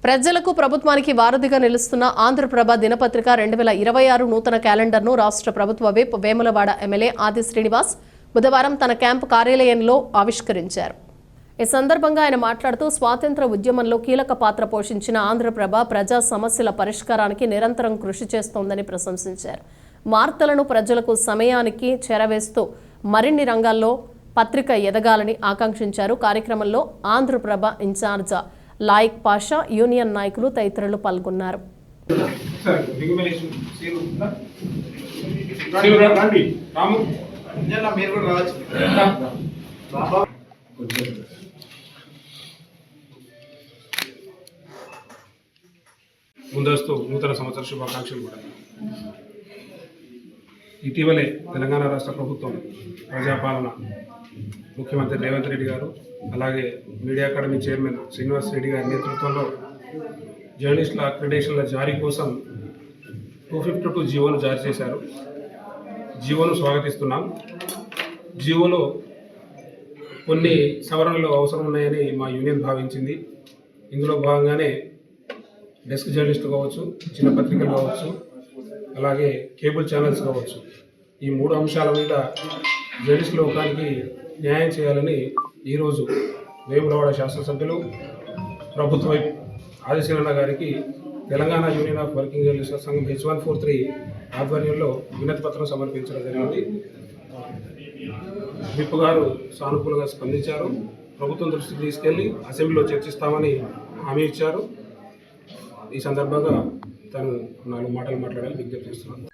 ప్రజలకు ప్రభుత్వానికి వారధిగా నిలుస్తున్న ఆంధ్రప్రభ దినపత్రిక 2026 నూతన క్యాలెండర్ను రాష్ట్ర ప్రభుత్వ విప్ వేములవాడ ఎమ్మెల్యే ఆది శ్రీనివాస్ బుధవారం తన క్యాంపు కార్యాలయంలో ఆవిష్కరించారు. ఈ సందర్భంగా ఆయన మాట్లాడుతూ స్వాతంత్ర ఉద్యమంలో కీలక పాత్ర పోషించిన ఆంధ్రప్రభ ప్రజా సమస్యల పరిష్కారానికి నిరంతరం కృషి చేస్తోందని ప్రశంసించారు. వార్తలను ప్రజలకు సమయానికి చేరవేస్తూ మరిన్ని రంగాల్లో పత్రిక ఎదగాలని ఆకాంక్షించారు. కార్యక్రమంలో ఆంధ్రప్రభ ఇన్ఛార్జ్ లాయిక్ పాషా, యూనియన్ నాయకులు తదితరులు పాల్గొన్నారు. ముందస్తు నూతన సంవత్సర శుభాకాంక్షలు కూడా. ఇటీవలే తెలంగాణ రాష్ట్ర ప్రభుత్వం ప్రజాపాలన ముఖ్యమంత్రి రేవంత్ రెడ్డి గారు అలాగే media academy chairman Srinivas Reddy గారి నేతృత్వంలో జర్నలిస్టుల అక్రిడేషన్ల జారీ కోసం 252 జీవోను జారీ చేశారు. జీవోను స్వాగతిస్తున్నాం. జీవోలో కొన్ని సవరణలు అవసరం ఉన్నాయని మా యూనియన్ భావించింది. ఇందులో భాగంగానే డెస్క్ జర్నలిస్టులు కావచ్చు, చిన్న పత్రికలు కావచ్చు, అలాగే కేబుల్ ఛానల్స్ కావచ్చు, ఈ 3 అంశాల మీద జర్నలిస్టు లోకానికి న్యాయం చేయాలని ఈరోజు వేములవాడ శాసనసభ్యులు ప్రభుత్వ ఆది శ్రీనివాస్ గారికి తెలంగాణ యూనియన్ ఆఫ్ వర్కింగ్ జర్నలిస్టుల సంఘం H143 ఆధ్వర్యంలో వినతి పత్రం సమర్పించడం జరిగింది. విప్ గారు సానుకూలంగా స్పందించారు. ప్రభుత్వం దృష్టికి తీసుకెళ్లి అసెంబ్లీలో చర్చిస్తామని హామీ ఇచ్చారు. ఈ సందర్భంగా తను 4 మాటలు మాట్లాడాలని విజ్ఞప్తి చేస్తున్నాను.